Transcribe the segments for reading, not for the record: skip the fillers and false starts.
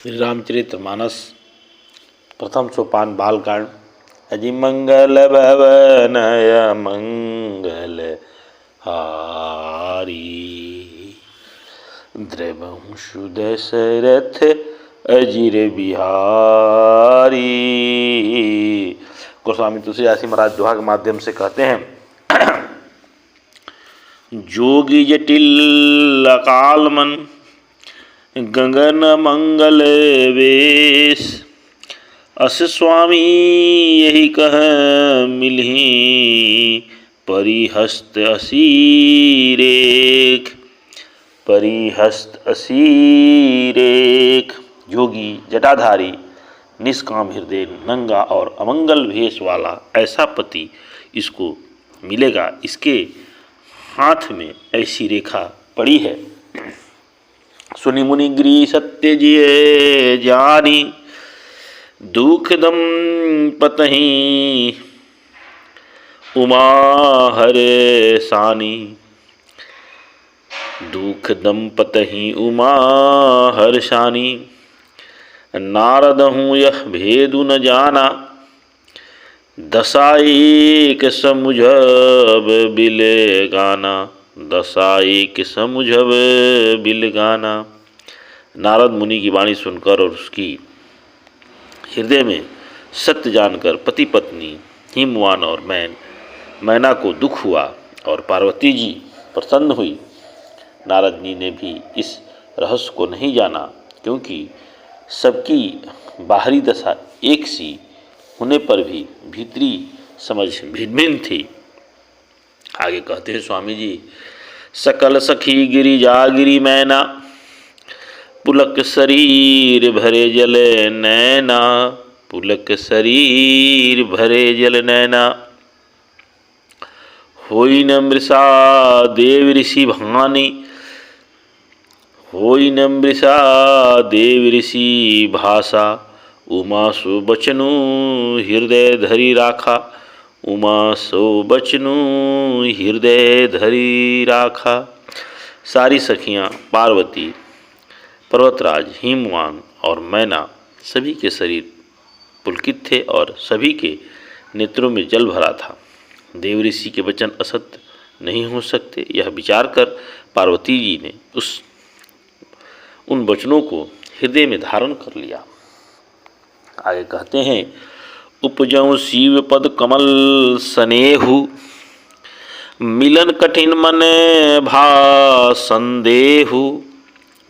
श्री रामचरितमानस प्रथम सोपान बालकांड। अजि मंगल भवनय मंगल हारी द्रवंशु दशरथ अजिर बिहारी। गोस्वामी तुलसीदास महाराज दोहा के माध्यम से कहते हैं, जोगी जटिल अकाल मन गगन मंगल वेश, अस स्वामी यही कह मिलहि परिहस्त असीरेख। परिहस्त असीरेख। योगी जटाधारी निष्काम हृदय नंगा और अमंगल भेष वाला ऐसा पति इसको मिलेगा, इसके हाथ में ऐसी रेखा पड़ी है। सुनि मुनि गिरि सत्य जिये जानी, दुख दम पतहि उमा हरे सानी। दुख दम पतहि उमा हर्षानी, नारद हूँ यह भेदु न जाना। दशा एक समुझब बिल गाना। दशा एक समुझब बिल गाना। नारद मुनि की वाणी सुनकर और उसकी हृदय में सत्य जानकर पति पत्नी हिमवान और मैना को दुख हुआ और पार्वती जी प्रसन्न हुई। नारद जी ने भी इस रहस्य को नहीं जाना, क्योंकि सबकी बाहरी दशा एक सी होने पर भी भीतरी समझ भिन्न भिन्न थी। आगे कहते हैं स्वामी जी, सकल सखी गिरिजा गिरी मैना, पुलक शरीर भरे जल नैना। पुलक शरीर भरे जल नैना, होई न मृषा देव ऋषि भानी। होई न मृषा देव ऋषि भाषा, उमा सो बचनु हृदय धरी राखा। उमा सो बचनु हृदय धरी राखा। सारी सखियाँ पार्वती, पर्वतराज, हिमवान और मैना सभी के शरीर पुलकित थे और सभी के नेत्रों में जल भरा था। देव ऋषि के वचन असत्य नहीं हो सकते, यह विचार कर पार्वती जी ने उन वचनों को हृदय में धारण कर लिया। आगे कहते हैं, उपजऊ शिव पद कमल सनेहु, मिलन कठिन मन भा संदेहु।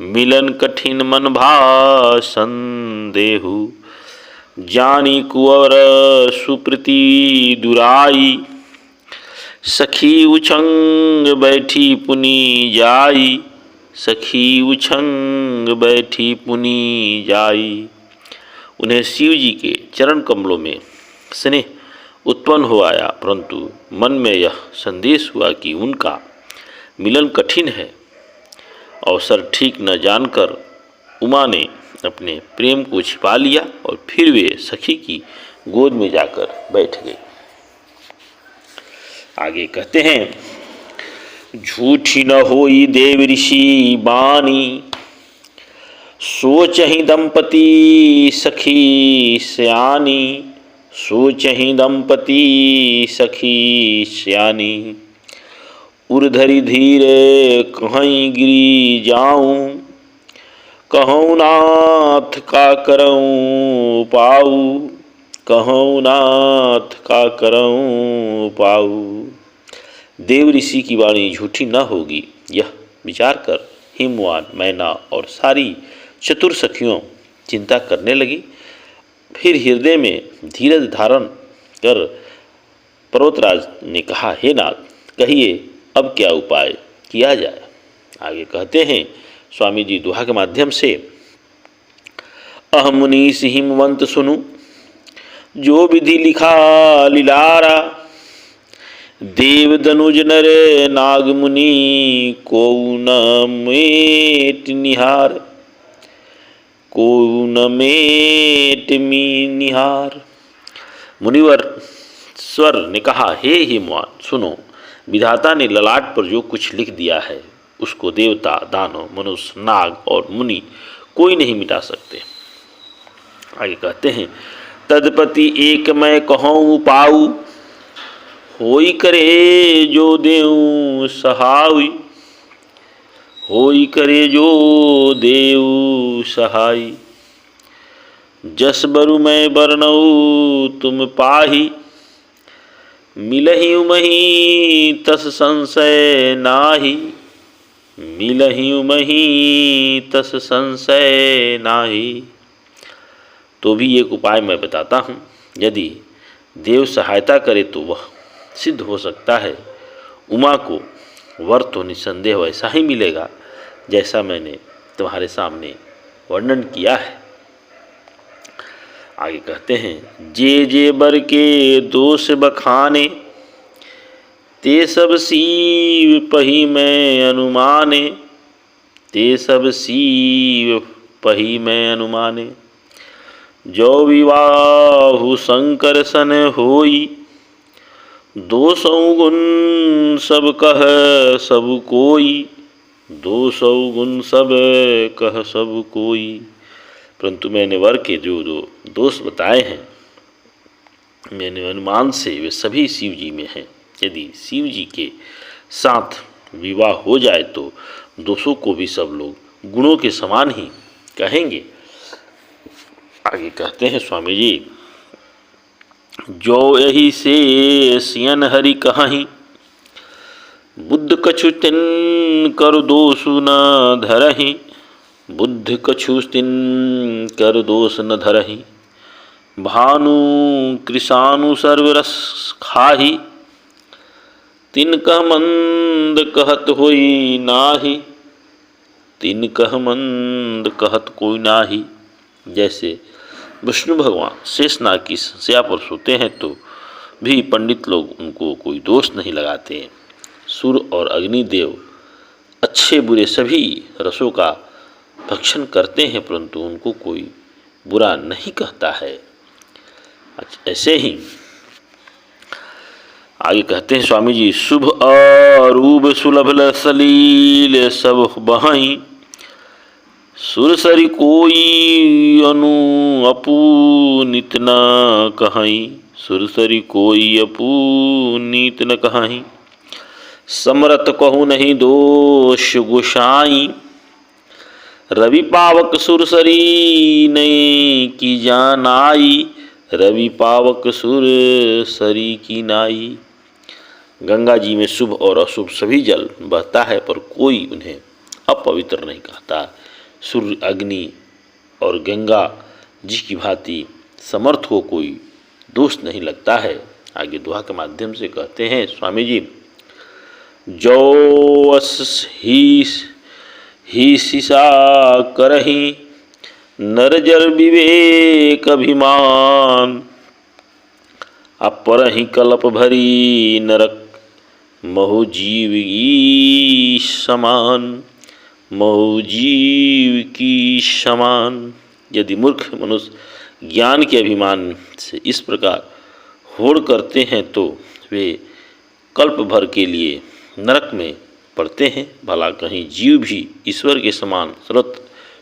मिलन कठिन मन भा संदेहु, जानी कुंवर सुप्रीति दुराई। सखी उछंग बैठी पुनि जाई। सखी उछंग बैठी पुनि जाई। उन्हें शिव जी के चरण कमलों में स्नेह उत्पन्न हो आया, परंतु मन में यह संदेश हुआ कि उनका मिलन कठिन है। अवसर ठीक न जानकर उमा ने अपने प्रेम को छिपा लिया और फिर वे सखी की गोद में जाकर बैठ गई। आगे कहते हैं, झूठी न होई देव ऋषि बानी। सोचहि दंपति सखी सयानी। सोचहि दंपति सखी सयानी, उर्धरि धीरे कहीं गिरी जाऊं। कहूँ नाथ का करऊँ पाऊ। कहूँ नाथ का करऊँ पाऊ। देव ऋषि की वाणी झूठी न होगी, यह विचार कर हिमवान, मैना और सारी चतुर सखियों चिंता करने लगी। फिर हृदय में धीरज धारण कर पर्वतराज ने कहा, हे नाथ, कहिए अब क्या उपाय किया जाए। आगे कहते हैं स्वामी जी दोहा के माध्यम से, अहमुनीस हिमवंत सुनु, जो विधि लिखा लिलारा। देव दनुज नर नाग मुनि, को न मेट निहार। को न मेट मी निहार। मुनिवर स्वर ने कहा, हे हिमवान सुनो, विधाता ने ललाट पर जो कुछ लिख दिया है उसको देवता, दानव, मनुष्य, नाग और मुनि कोई नहीं मिटा सकते। आगे कहते हैं तदपति एक मैं कहूँ पाऊ, होई करे जो देऊ सहाई, होई करे जो देऊ सहाई। जस बरु मैं बरनऊ तुम पाही, मिलहि उमहि तस संशय नाही, मिलहि उमहि तस संशय नाही। तो भी एक उपाय मैं बताता हूँ, यदि देव सहायता करे तो वह सिद्ध हो सकता है। उमा को वर तो निसंदेह वैसा ही मिलेगा जैसा मैंने तुम्हारे सामने वर्णन किया है। आगे कहते हैं जे जे बर के दोष बखाने, ते सब सीव पही मैं अनुमाने, ते सब सीव पही मैं अनुमाने। जो विवाहु शंकर सन होई, दोषौ गुण सब कह सब कोई, दोषौ गुण सब कह सब कोई। परंतु मैंने वर के जो दोष बताए हैं, मैंने अनुमान से वे सभी शिव जी में हैं। यदि शिव जी के साथ विवाह हो जाए तो दोषों को भी सब लोग गुणों के समान ही कहेंगे। आगे कहते हैं स्वामी जी जो यही से सियन हरि कहाही, बुद्ध कछु तिन कर दोषु न धरहि, बुद्ध कछु तिन कर दोष न धरहि। भानु कृषानु सर्वरस खाही, तिन कह मंद कहत होई नाही, तिन कह मंद कहत कोई नाही। जैसे विष्णु भगवान शेषनाग की शैया पर सोते हैं तो भी पंडित लोग उनको कोई दोष नहीं लगाते हैं। सूर्य और अग्निदेव अच्छे बुरे सभी रसों का भक्षण करते हैं, परंतु उनको कोई बुरा नहीं कहता है। ऐसे ही आगे कहते हैं स्वामी जी शुभ अरूप सुलभ सलील सब बहाई, सुरसरी कोई अनु अपू नित न कहाई, सुरसरी कोई अपू नीत न कहाई। समरत कहु नहीं दोष गोसाई, रवि पावक सुरसरी नहीं की जानाई, रवि पावक सुरसरी की नाई। गंगा जी में शुभ और अशुभ सभी जल बहता है, पर कोई उन्हें अपवित्र नहीं कहता। सूर्य अग्नि और गंगा जी की भांति समर्थ को कोई दोष नहीं लगता है। आगे दोहा के माध्यम से कहते हैं स्वामी जी जो अस ही सिसा करही, नरजर विवेक अभिमान, अपर ही कल्प भरी नरक महु जीव की समान, महु जीव की समान। यदि मूर्ख मनुष्य ज्ञान के अभिमान से इस प्रकार होड़ करते हैं तो वे कल्प भर के लिए नरक में पड़ते हैं। भला कहीं जीव भी ईश्वर के समान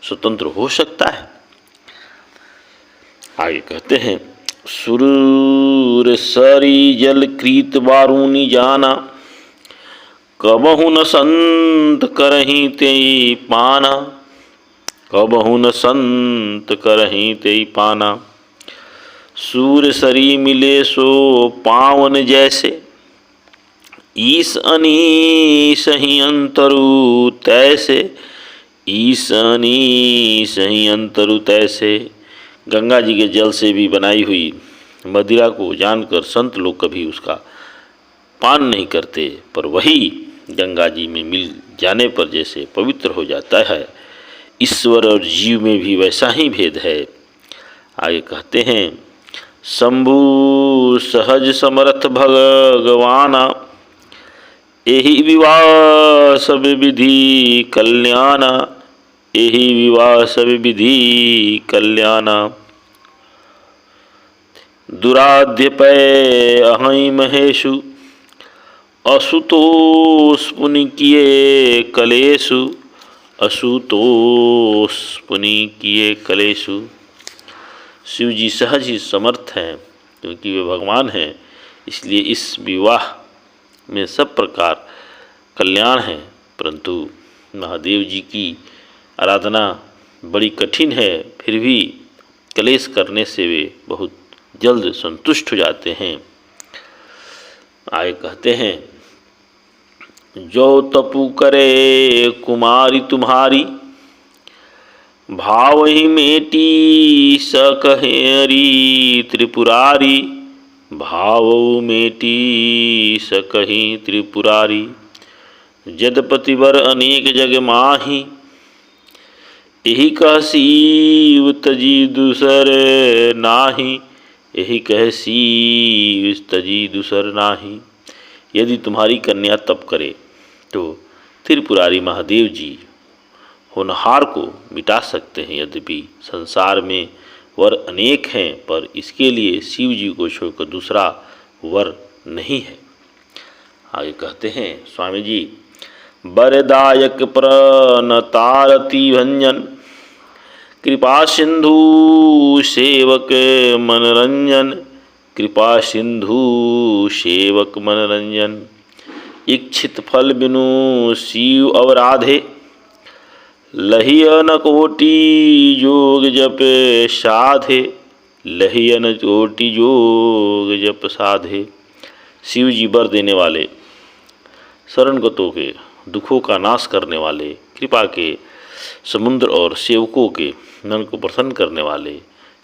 स्वतंत्र हो सकता है। आगे कहते हैं सुरूर सरी जल क्रीत वारुनी जाना, कबहु न संत करही ते पाना, कबहु न संत करही ते पाना। सूर सरी मिले सो पावन जैसे, ईस अनीस ही अंतरु तैसे, ईस अनीस ही अंतरु तैसे। गंगा जी के जल से भी बनाई हुई मदिरा को जानकर संत लोग कभी उसका पान नहीं करते, पर वही गंगा जी में मिल जाने पर जैसे पवित्र हो जाता है। ईश्वर और जीव में भी वैसा ही भेद है। आगे कहते हैं शंभु सहज समर्थ भगवाना, एहि विवाह सब विधि कल्याणा, एहि विवाह सब विधि कल्याणा। दुराध्य पै अहै महेशु, असुतोष पुनि किए कलेशु, असुतोष पुनि किए कलेशु। शिव जी सहज ही समर्थ हैं, क्योंकि वे भगवान हैं, इसलिए इस विवाह में सब प्रकार कल्याण है। परंतु महादेव जी की आराधना बड़ी कठिन है, फिर भी कलेश करने से वे बहुत जल्द संतुष्ट हो जाते हैं। आगे कहते हैं, जो तपु करे कुमारी तुम्हारी, भाव ही मेटी स कहे हरि त्रिपुरारी, भाव मेटी स कही त्रिपुरारी। जदपति वर अनेक जग माही, यही कह शिव तजी दूसर नाही, यही कह शिव तजी दूसर नाही। यदि तुम्हारी कन्या तप करे तो त्रिपुरारी महादेव जी होनहार को मिटा सकते हैं। यद्यपि संसार में वर अनेक हैं, पर इसके लिए शिव जी को छोड़कर दूसरा वर नहीं है। आगे कहते हैं स्वामी जी, वरदायक प्रणतारति भंजन, कृपा सिंधु सेवक मनोरंजन, कृपा सिंधु सेवक मनोरंजन। इच्छित फल बिनु शिव अवराधे, लहियन कोटि जोग जप साधे, लहियन कोटि जोग जप साधे। शिव जी वर देने वाले, शरणगतों के दुखों का नाश करने वाले, कृपा के समुद्र और सेवकों के मन को प्रसन्न करने वाले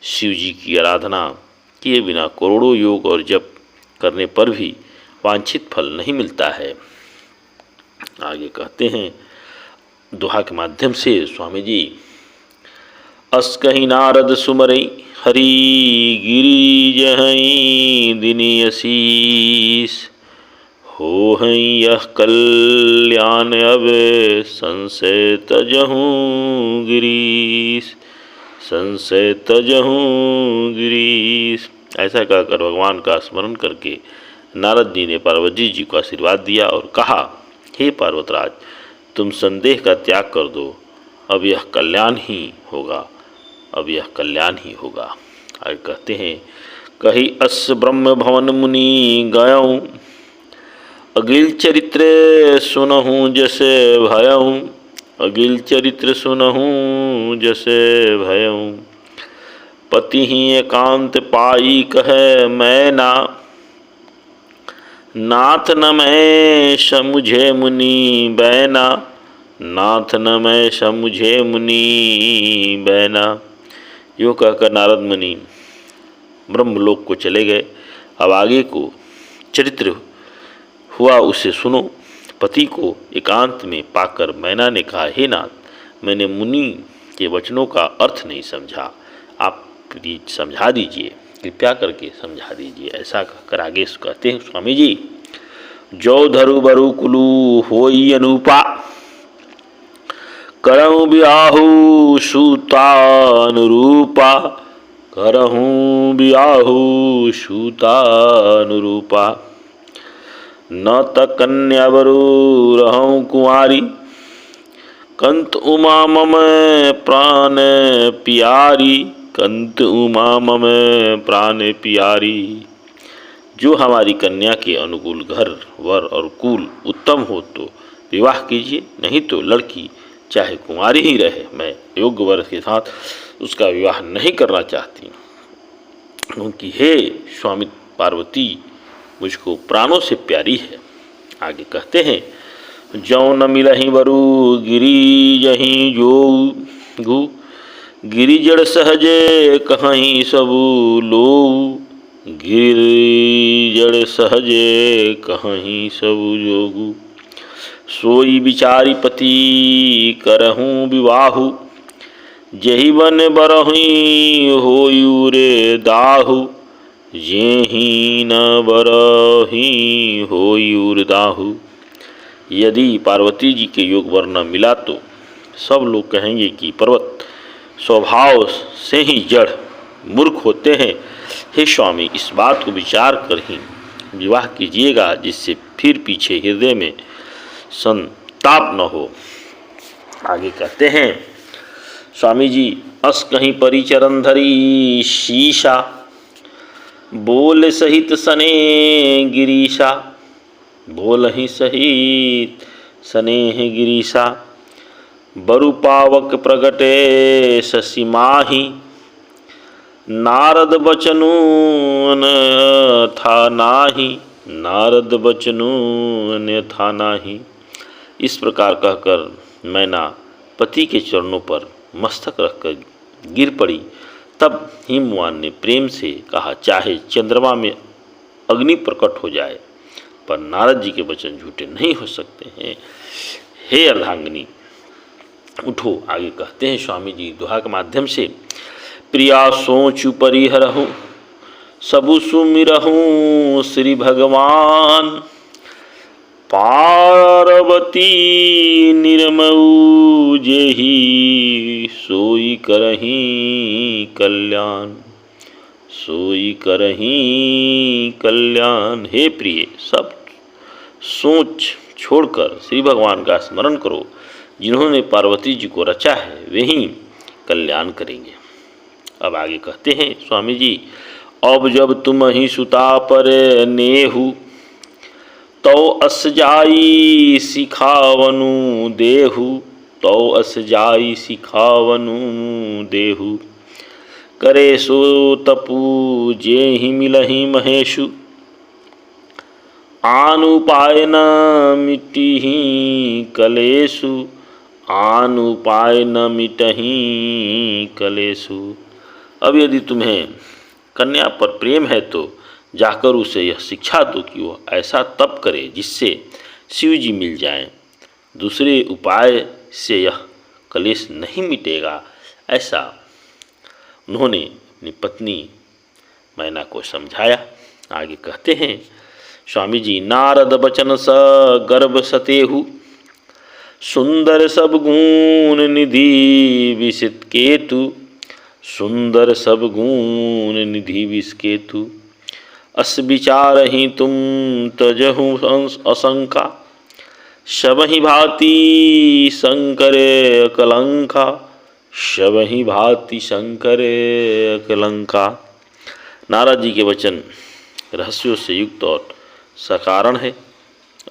शिव जी की आराधना किए बिना करोड़ों योग और जप करने पर भी वांछित फल नहीं मिलता है। आगे कहते हैं दोहा के माध्यम से स्वामी जी, अस कहीं नारद सुमरई हरि गिरी जहई दिनी असीस, हो हैं यह कल्याण अब संशय तजहूँ गिरीश, संशय तजहूँ गिरीश। ऐसा कहकर भगवान का स्मरण करके नारद जी ने पार्वती जी को आशीर्वाद दिया और कहा, हे पार्वतराज, तुम संदेह का त्याग कर दो, अब यह कल्याण ही होगा, अब यह कल्याण ही होगा। आगे कहते हैं, कही अस ब्रह्म भवन मुनि गयऊँ, अगिल चरित्र सुनहूँ जैसे भयऊँ, अगिल चरित्र सुनहूँ जैसे भयऊँ। पति ही एकांत पाई कहे मैं ना, नाथ न मैं समुझे मुनि बैना, नाथ न मैं समुझे मुनि बैना। यो कहकर नारद मुनि ब्रह्मलोक को चले गए। अब आगे को चरित्र हुआ उसे सुनो। पति को एकांत में पाकर मैना ने कहा, हे नाथ, मैंने मुनि के वचनों का अर्थ नहीं समझा, आप समझा दीजिए, कृपया करके समझा दीजिए। ऐसा कहकर आगे कहते हैं स्वामी जी, जो धरु बरु कुलु होई अनुपा, करहूँ ब्याहु सूतानुरूपा, करहूँ ब्याहु सूतानुरूपा। न त कन्या बरु रहूँ कुंवारी, कंत उमा मम प्राण प्यारी, कंत उमा मम प्राण प्यारी। जो हमारी कन्या के अनुकूल घर वर और कुल उत्तम हो तो विवाह कीजिए, नहीं तो लड़की चाहे कुंवारी ही रहे, मैं योग्य वर के साथ उसका विवाह नहीं करना चाहती, क्योंकि हे स्वामी पार्वती मुझको प्राणों से प्यारी है। आगे कहते हैं, जौ न मिलहि वरु गिरी जहीं जोगु, गिरी जड़ सहजे कहीं सबु लोगु, गिरी जड़ सहजे कहीं सबु जोगु। सोई विचारी पति करहूँ विवाहु, जही बन बरहुई होयु रे दाहु, जेहि न बरही होयु रे दाहु। यदि पार्वती जी के योग वर न मिला तो सब लोग कहेंगे कि पर्वत स्वभाव से ही जड़ मूर्ख होते हैं। हे स्वामी, इस बात को विचार कर ही विवाह कीजिएगा, जिससे फिर पीछे हृदय में संताप न हो। आगे कहते हैं, स्वामी जी, अस कहीं परिचरण धरी शीशा, बोल सहित सने गिरीशा, बोल ही सहित स्नेह गिरीशा, बरु पावक प्रगटे शशि माही, नारद बचनु था नाही, नारद बचनु था नाही। इस प्रकार कहकर मैना पति के चरणों पर मस्तक रखकर गिर पड़ी। तब हिमवान ने प्रेम से कहा, चाहे चंद्रमा में अग्नि प्रकट हो जाए, पर नारद जी के वचन झूठे नहीं हो सकते हैं। हे अर्धांगिनी, उठो। आगे कहते हैं स्वामी जी दोहा के माध्यम से, प्रिया सोच परिहरहु सबु सुमिरहु श्री भगवान, पार्वती निर्मऊ जेहि सोई करही कल्याण, सोई करही कल्याण। हे प्रिय, सब सोच छोड़कर श्री भगवान का स्मरण करो। जिन्होंने पार्वती जी को रचा है वे ही कल्याण करेंगे। अब आगे कहते हैं स्वामी जी, अब जब तुम ही सुता पर नेहु, तो अस जाई सिखावनु देहु, तो अस जाई सिखावनु देहु, करे सो तपु जे ही मिलहि महेशु, आनुपाय न मिटिहि कलेशु, आनुपाय न मिटहि कलेशु। अब यदि तुम्हें कन्या पर प्रेम है तो जाकर उसे यह शिक्षा दो कि वह ऐसा तप करे जिससे शिव जी मिल जाएं। दूसरे उपाय से यह कलेश नहीं मिटेगा। ऐसा उन्होंने अपनी पत्नी मैना को समझाया। आगे कहते हैं स्वामी जी, नारद बचन स गर्भ सतेहु, सुंदर सब गुण निधि विसित केतु, सुंदर सब गुण निधि विष केतु, अस विचार ही तुम तजहु असंका, शबहि भांति शंकर कलंका, शबहि भांति शंकर कलंका। नारद जी के वचन रहस्यों से युक्त और सकारण है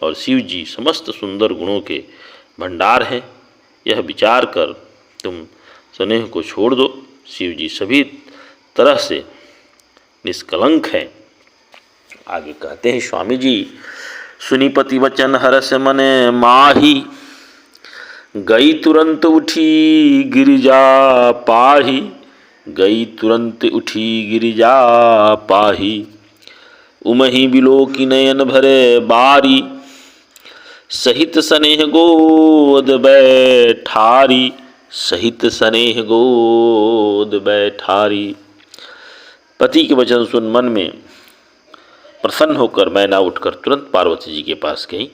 और शिव जी समस्त सुंदर गुणों के भंडार हैं। यह विचार कर तुम स्नेह को छोड़ दो। शिव जी सभी तरह से निष्कलंक हैं। आगे कहते हैं स्वामी जी, सुनिपति वचन हरस मने माही, गई तुरंत उठी गिरिजा पाही, गई तुरंत उठी गिरिजा पाही, उमहि बिलोकी नयन भरे बारी, सहित स्नेह गोद बैठारी, सहित स्नेह गोद बैठारी। पति के वचन सुन मन में प्रसन्न होकर मैना उठकर तुरंत पार्वती जी के पास गई।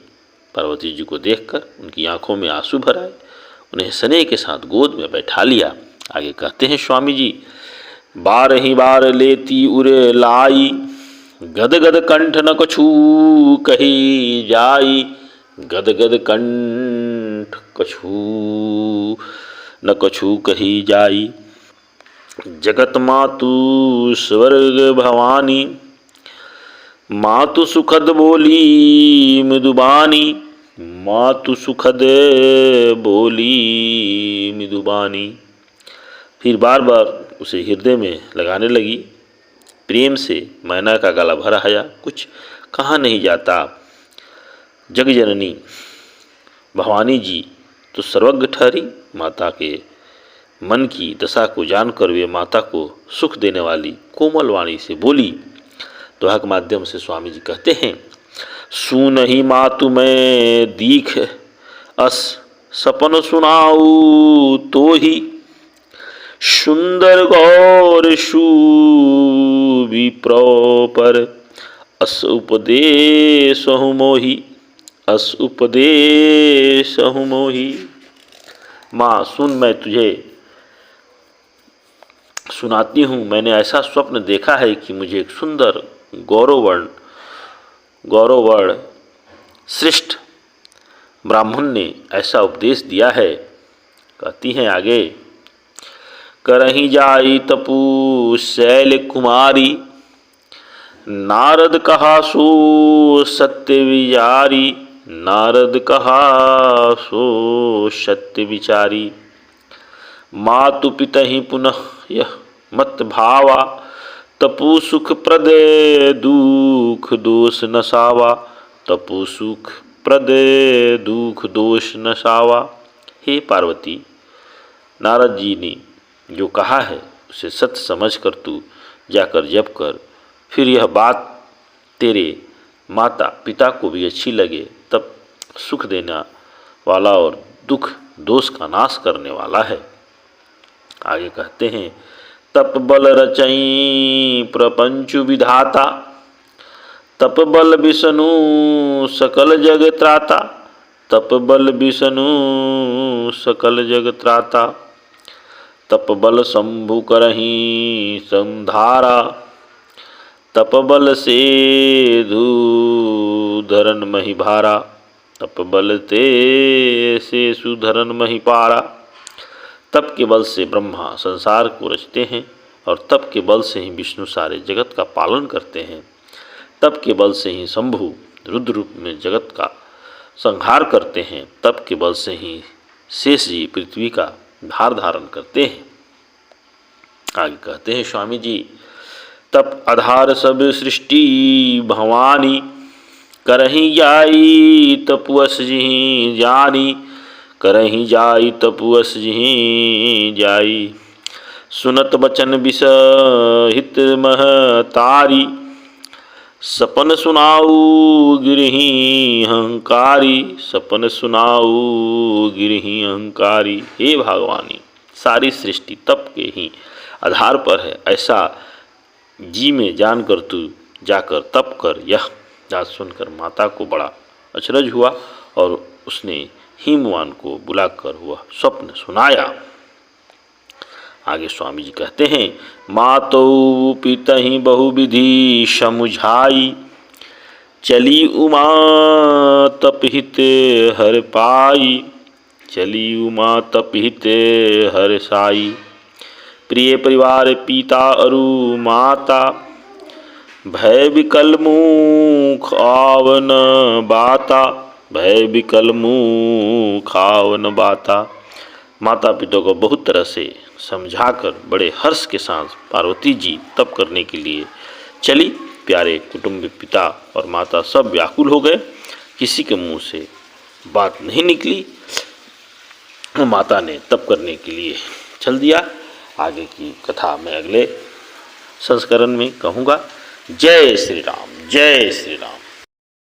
पार्वती जी को देखकर उनकी आंखों में आंसू भर आए, उन्हें स्नेह के साथ गोद में बैठा लिया। आगे कहते हैं स्वामी जी, बार ही बार लेती उरे लाई, गद गद कंठ न कछु कही जाई, गद गद कंठ कछु न कछु कही जाई, जगत मातु स्वर्ग भवानी, मातु सुखद बोली मृदुबानी, मातु सुखद बोली मृदुबानी। फिर बार बार उसे हृदय में लगाने लगी। प्रेम से मैना का गला भर आया, कुछ कहा नहीं जाता। जग जननी भवानी जी तो सर्वज्ञ ठहरी। माता के मन की दशा को जानकर वे माता को सुख देने वाली कोमल वाणी से बोली। दोहा के माध्यम से स्वामी जी कहते हैं, सुनहि मातु मैं दीख अस सपन सुनाऊ तो ही, सुंदर गौर विप्र अस उपदेश मोही, अस उपदेश मोही। माँ सुन, मैं तुझे सुनाती हूँ। मैंने ऐसा स्वप्न देखा है कि मुझे एक सुंदर गौरवर्ण श्रेष्ठ ब्राह्मण ने ऐसा उपदेश दिया है। कहती हैं आगे, करही जाई तपु शैल कुमारी। नारद कहा सो सत्य विचारी, नारद कहा सो सत्य विचारी। मातु पितहि पुनः यह मत भावा, तपु सुख प्रद दुख दोष नसावा, तपु सुख प्रद दुख दोष नसावा। हे पार्वती, नारद जी ने जो कहा है उसे सत्य समझ कर तू जाकर जप कर, फिर यह बात तेरे माता पिता को भी अच्छी लगे, तब सुख देने वाला और दुख दोष का नाश करने वाला है। आगे कहते हैं, तप बल रचई प्रपंचु विधाता, तप बल विष्णु सकल जग त्राता, तप बल विष्णु सकल जग त्राता। तप बल शंभु करही संधारा, तप बल से धरन मही भारा, तप बल ते से सुधरन मही पारा। तप के बल से ब्रह्मा संसार को रचते हैं और तप के बल से ही विष्णु सारे जगत का पालन करते हैं। तप के बल से ही शंभु रुद्र रूप में जगत का संहार करते हैं। तप के बल से ही शेष जी पृथ्वी का भार धारण करते हैं। आगे कहते हैं स्वामी जी, तप आधार सब सृष्टि भवानी, करही जाई तपुअस जी जानी, करही जाई तपुअस जी जाई। सुनत बचन विष हित महतारी, सपन सुनाऊ गिरही अहंकारी, सपन सुनाऊ गिरही अहंकारी। हे भगवानी, सारी सृष्टि तप के ही आधार पर है, ऐसा जी में जानकर तू जाकर तप कर। यह बात सुनकर माता को बड़ा अचरज हुआ और उसने हिमवान को बुलाकर वह स्वप्न सुनाया। आगे स्वामी जी कहते हैं, मातौ पितहि बहुविधि समुझाई, चली उमा तपहित हर पाई, चली उमा तपहित हर साई। प्रिय परिवार पिता अरु माता, भय विकल मुख आवन बाता, भय विकल मुख आवन बाता। माता पिता को बहुत तरह से समझाकर बड़े हर्ष के साथ पार्वती जी तप करने के लिए चली। प्यारे कुटुंब पिता और माता सब व्याकुल हो गए, किसी के मुंह से बात नहीं निकली। माता ने तप करने के लिए चल दिया। आगे की कथा मैं अगले संस्करण में कहूँगा। जय श्री राम, जय श्री राम।